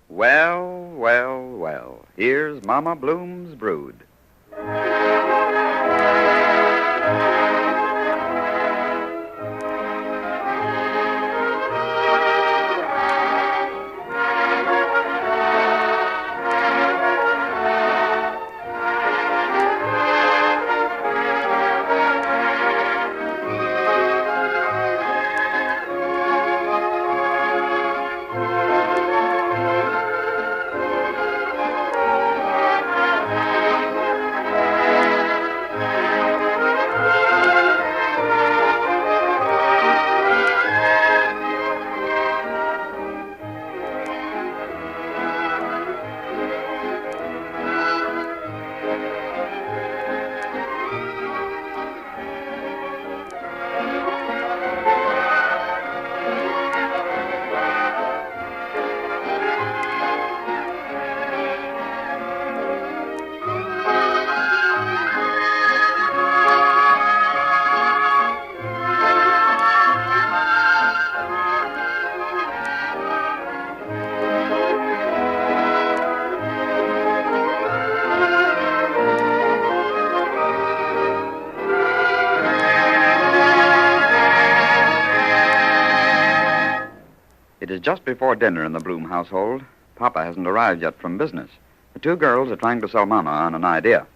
Well, well, well. Here's Mama Bloom's brood. It is just before dinner in the Bloom household. Papa hasn't arrived yet from business. The two girls are trying to sell Mama on an idea.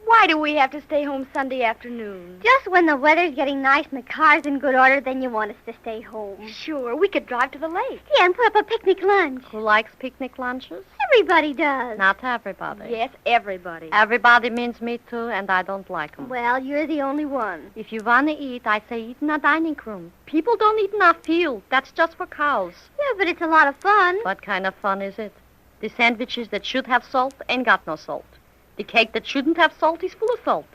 Why do we have to stay home Sunday afternoon? Just when the weather's getting nice and the car's in good order, then you want us to stay home. Sure, we could drive to the lake. Yeah, and put up a picnic lunch. Who likes picnic lunches? Everybody does. Not everybody. Yes, everybody. Everybody means me too, and I don't like them. Well, you're the only one. If you want to eat, I say eat in a dining room. People don't eat in a field. That's just for cows. Yeah, but it's a lot of fun. What kind of fun is it? The sandwiches that should have salt ain't got no salt. The cake that shouldn't have salt is full of salt.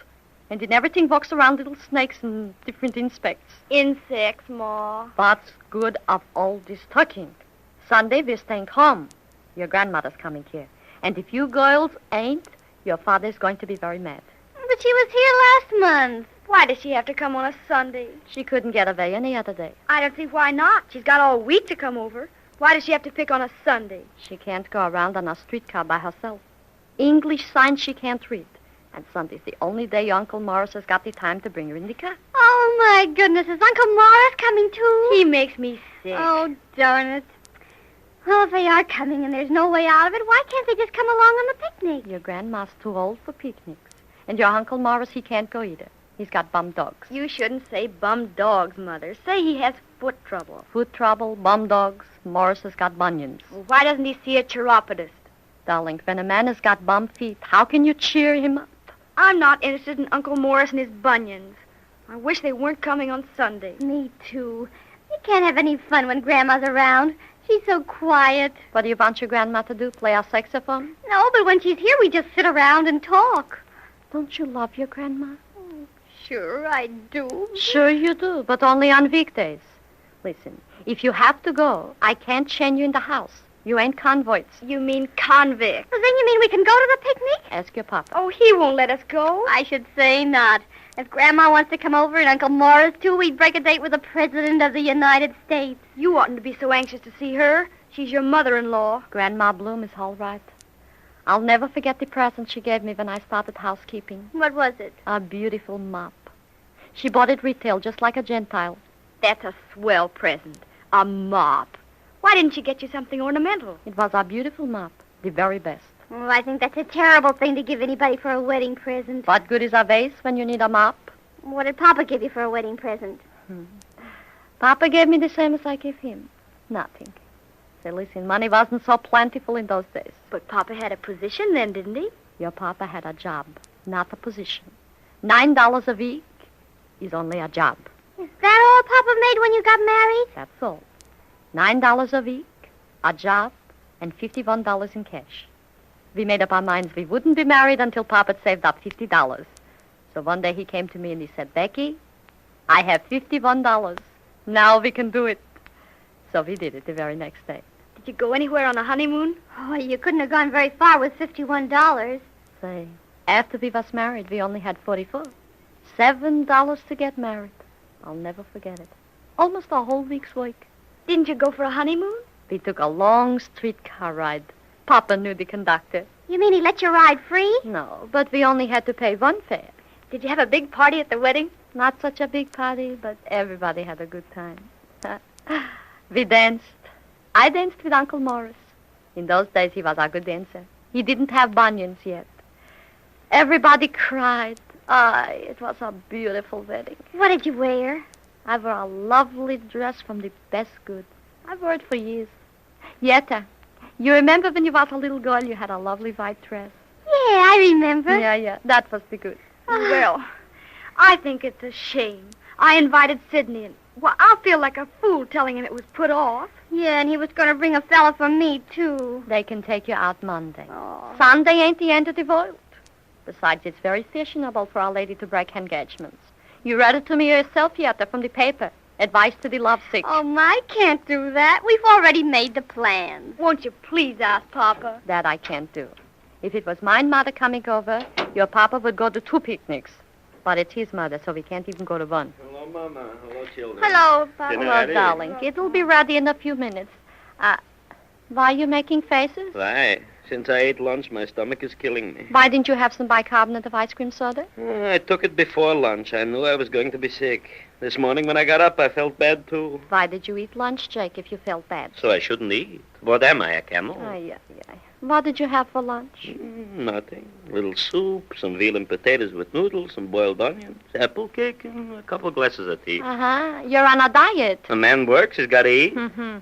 And in everything walks around little snakes and different insects. Insects, Ma. What's good of all this talking? Sunday we're staying home. Your grandmother's coming here. And if you girls ain't, your father's going to be very mad. But she was here last month. Why does she have to come on a Sunday? She couldn't get away any other day. I don't see why not. She's got all week to come over. Why does she have to pick on a Sunday? She can't go around on a streetcar by herself. English signs she can't read. And Sunday's the only day Uncle Morris has got the time to bring her in the car. Oh, my goodness. Is Uncle Morris coming, too? He makes me sick. Oh, darn it. Well, if they are coming and there's no way out of it, why can't they just come along on the picnic? Your grandma's too old for picnics. And your Uncle Morris, he can't go either. He's got bum dogs. You shouldn't say bum dogs, Mother. Say he has foot trouble. Foot trouble, bum dogs. Morris has got bunions. Well, why doesn't he see a chiropodist? Darling, when a man has got bum feet, how can you cheer him up? I'm not interested in Uncle Morris and his bunions. I wish they weren't coming on Sunday. Me, too. We can't have any fun when Grandma's around. She's so quiet. What do you want your grandma to do, play our saxophone? No, but when she's here, we just sit around and talk. Don't you love your grandma? Sure, I do. Sure you do, but only on weekdays. Listen, if you have to go, I can't chain you in the house. You ain't convicts. You mean convict. Well, then you mean we can go to the picnic? Ask your papa. Oh, he won't let us go. I should say not. If Grandma wants to come over and Uncle Morris, too, we'd break a date with the President of the United States. You oughtn't to be so anxious to see her. She's your mother-in-law. Grandma Bloom is all right. I'll never forget the present she gave me when I started housekeeping. What was it? A beautiful mop. She bought it retail, just like a Gentile. That's a swell present. A mop. Why didn't she get you something ornamental? It was a beautiful mop, the very best. Oh, I think that's a terrible thing to give anybody for a wedding present. What good is a vase when you need a mop? What did Papa give you for a wedding present? Papa gave me the same as I gave him. Nothing. Say, listen, money wasn't so plentiful in those days. But Papa had a position then, didn't he? Your papa had a job, not a position. $9 a week is only a job. Is that all Papa made when you got married? That's all. $9 a week, a job, and $51 in cash. We made up our minds we wouldn't be married until Papa had saved up $50. So one day he came to me and he said, Becky, I have $51. Now we can do it. So we did it the very next day. Did you go anywhere on a honeymoon? Oh, you couldn't have gone very far with $51. Say, after we was married, we only had 44. $7 to get married. I'll never forget it. Almost a whole week's work. Didn't you go for a honeymoon? We took a long streetcar ride. Papa knew the conductor. You mean he let you ride free? No, but we only had to pay one fare. Did you have a big party at the wedding? Not such a big party, but everybody had a good time. We danced. I danced with Uncle Morris. In those days, he was a good dancer. He didn't have bunions yet. Everybody cried. It was a beautiful wedding. What did you wear? I wore a lovely dress from the best good. I wore it for years. Yetta, you remember when you was a little girl, you had a lovely white dress? Yeah, I remember. Yeah, that was the good. Well, I think it's a shame. I invited Sidney, and, well, I'll feel like a fool telling him it was put off. Yeah, and he was going to bring a fella for me, too. They can take you out Monday. Oh. Sunday ain't the end of the world. Besides, it's very fashionable for a lady to break engagements. You read it to me yourself, Yetta, from the paper. Advice to the lovesick. Oh, I can't do that. We've already made the plans. Won't you please ask Papa? That I can't do. If it was my mother coming over, your papa would go to 2 picnics. But it's his mother, so we can't even go to 1. Hello, Mama. Hello, children. Hello, Papa. Dinner Hello, ready? darling. It'll be ready in a few minutes. Why are you making faces? Why? Since I ate lunch, my stomach is killing me. Why didn't you have some bicarbonate of ice cream soda? I took it before lunch. I knew I was going to be sick. This morning when I got up, I felt bad, too. Why did you eat lunch, Jake, if you felt bad? So I shouldn't eat. What am I, a camel? Ay. What did you have for lunch? Nothing. A little soup, some veal and potatoes with noodles, some boiled onions, apple cake, and a couple glasses of tea. Uh-huh. You're on a diet. A man works, he's got to eat. Mm-hmm.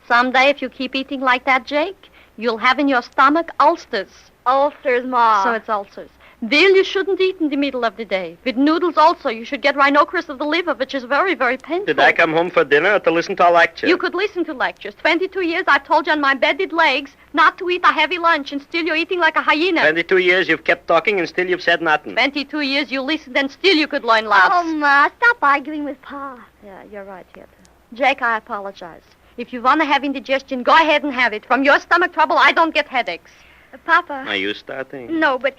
Someday, if you keep eating like that, Jake, you'll have in your stomach ulcers. Ulcers, Ma. So it's ulcers. Veal you shouldn't eat in the middle of the day. With noodles also, you should get rhinocris of the liver, which is very, very painful. Did I come home for dinner or to listen to a lecture? You could listen to lectures. 22 years I've told you on my bedded legs not to eat a heavy lunch, and still you're eating like a hyena. 22 years you've kept talking and still you've said nothing. 22 years you listened, and still you could learn lots. Oh, Ma, stop arguing with Pa. Yeah, you're right, Yetta. Jake, I apologize. If you want to have indigestion, go ahead and have it. From your stomach trouble, I don't get headaches. Papa. Are you starting? No, but,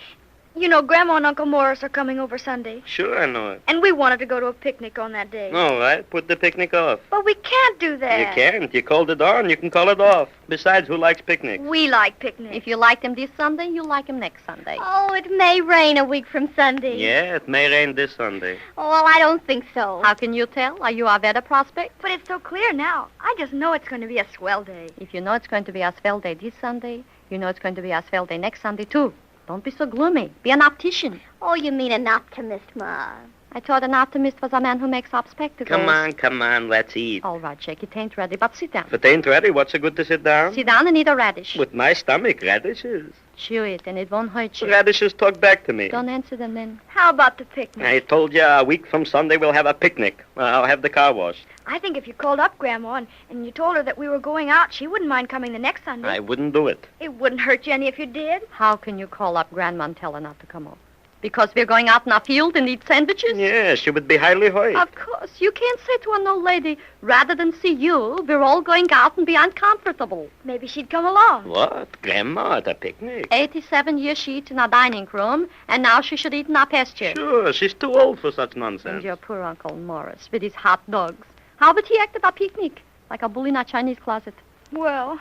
you know, Grandma and Uncle Morris are coming over Sunday. Sure, I know it. And we wanted to go to a picnic on that day. All right, put the picnic off. But we can't do that. You can't. You called it on, you can call it off. Besides, who likes picnics? We like picnics. If you like them this Sunday, you'll like them next Sunday. Oh, it may rain a week from Sunday. Yeah, it may rain this Sunday. Oh, well, I don't think so. How can you tell? Are you a weather prospect? But it's so clear now. I just know it's going to be a swell day. If you know it's going to be a swell day this Sunday, you know it's going to be a swell day next Sunday, too. Don't be so gloomy. Be an optician. Oh, you mean an optimist, Ma. I thought an optimist was a man who makes up spectacles. Come on, let's eat. All right, Jake, it ain't ready, but sit down. If it ain't ready, what's so good to sit down? Sit down and eat a radish. With my stomach, radishes. Chew it, and it won't hurt you. Radishes talk back to me. Don't answer them then. How about the picnic? I told you a week from Sunday we'll have a picnic. I'll have the car washed. I think if you called up Grandma and you told her that we were going out, she wouldn't mind coming the next Sunday. I wouldn't do it. It wouldn't hurt you any if you did. How can you call up Grandma and tell her not to come over? Because we're going out in our field and eat sandwiches? Yeah, she would be highly hurt. Of course. You can't say to an old lady, rather than see you, we're all going out and be uncomfortable. Maybe she'd come along. What? Grandma at a picnic? 87 years she eats in our dining room, and now she should eat in our pasture. Sure, she's too old for such And nonsense. your poor Uncle Morris with his hot dogs. How would he act at our picnic? Like a bull in a Chinese closet. Well,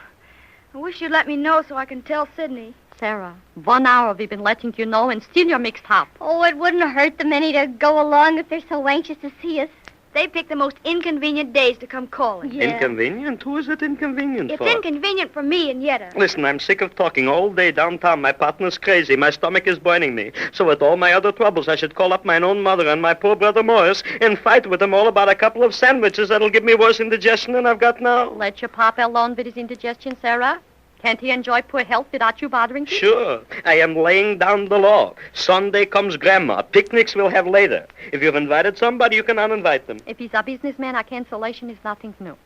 I wish you'd let me know so I can tell Sidney. Sarah, 1 hour we've been letting you know, and still you're mixed up. Oh, it wouldn't hurt them any to go along if they're so anxious to see us. They pick the most inconvenient days to come calling. Yeah. Inconvenient? Who is it inconvenient It's for? inconvenient for me and Yetta. Listen, I'm sick of talking all day downtown. My partner's crazy. My stomach is burning me. So with all my other troubles, I should call up my own mother and my poor brother Morris and fight with them all about a couple of sandwiches that'll give me worse indigestion than I've got now. Let your papa alone with his indigestion, Sarah. Can't he enjoy poor health without you bothering him? Sure. I am laying down the law. Sunday comes Grandma. Picnics we'll have later. If you've invited somebody, you can uninvite them. If he's a businessman, a cancellation is nothing new.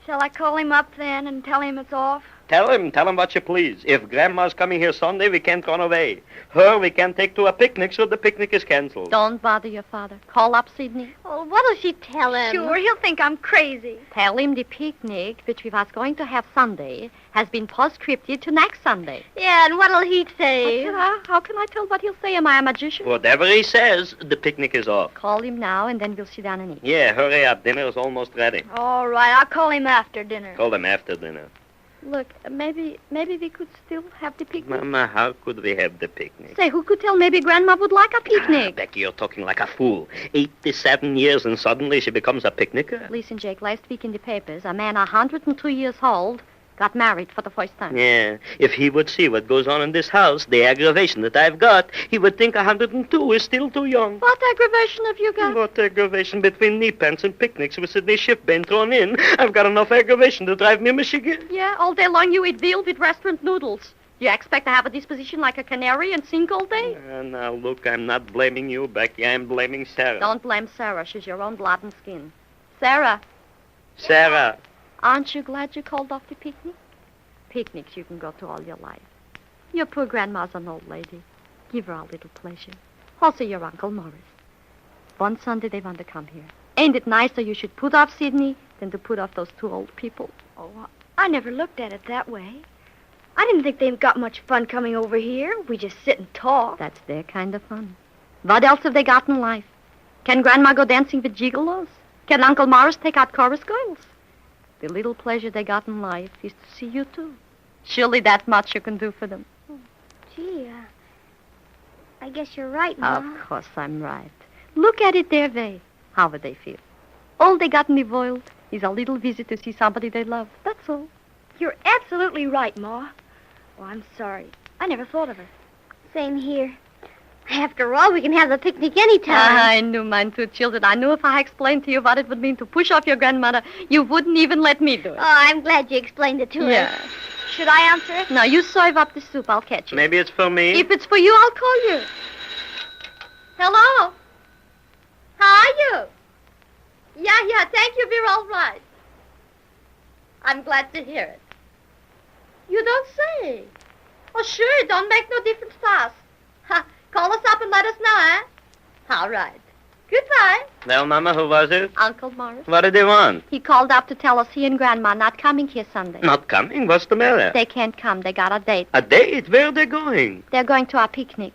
Shall I call him up then and tell him it's off? Tell him what you please. If Grandma's coming here Sunday, we can't run away. Her, we can't take to a picnic, so the picnic is canceled. Don't bother your father. Call up Sidney. Oh, what'll she tell him? Sure, he'll think I'm crazy. Tell him the picnic, which we was going to have Sunday, has been postscripted to next Sunday. Yeah, and what'll he say? How can I tell what he'll say? Am I a magician? Whatever he says, the picnic is off. Call him now, and then we'll sit down and eat. Yeah, hurry up. Dinner is almost ready. All right, I'll call him after dinner. Call them after dinner. Look, maybe we could still have the picnic. Mama, how could we have the picnic? Say, who could tell? Maybe Grandma would like a picnic. Becky, you're talking like a fool. 87 years and suddenly she becomes a picnicker? Listen, Jake, last week in the papers, a man 102 years old got married for the first time. Yeah. If he would see what goes on in this house, the aggravation that I've got, he would think 102 is still too young. What aggravation have you got? What aggravation between knee pants and picnics with Sydney Shipbane thrown in? I've got enough aggravation to drive me Michigan. Yeah, all day long you eat veal with restaurant noodles. You expect to have a disposition like a canary and sing all day? Now, look, I'm not blaming you, Becky. I'm blaming Sarah. Don't blame Sarah. She's your own blood and skin. Sarah, Sarah. aren't you glad you called off the picnic? Picnics you can go to all your life. Your poor grandma's an old lady. Give her a little pleasure. Also your Uncle Morris. One Sunday they want to come here. Ain't it nicer you should put off Sydney than to put off those two old people? Oh, I never looked at it that way. I didn't think they've got much fun coming over here. We just sit and talk. That's their kind of fun. What else have they got in life? Can Grandma go dancing with gigolos? Can Uncle Morris take out chorus girls? The little pleasure they got in life is to see you, too. Surely that much you can do for them. Gee, I guess you're right, Ma. Of course I'm right. Look at it their way. How would they feel? All they got in the world is a little visit to see somebody they love. That's all. You're absolutely right, Ma. Oh, I'm sorry. I never thought of it. Same here. After all, we can have the picnic anytime. I knew mine two children. I knew if I explained to you what it would mean to push off your grandmother, you wouldn't even let me do it. Oh, I'm glad you explained it to her. Should I answer it? Now, you serve up the soup. I'll catch you. Maybe it's for me. If it's for you, I'll call you. Hello? How are you? Yeah, thank you. We're all right. I'm glad to hear it. You don't say. Oh, sure. It don't make no difference to us. Call us up and let us know, eh? All right. Goodbye. Well, Mama, who was it? Uncle Morris. What did they want? He called up to tell us he and Grandma not coming here Sunday. Not coming? What's the matter? They can't come. They got a date. A date? Where are they going? They're going to our picnic.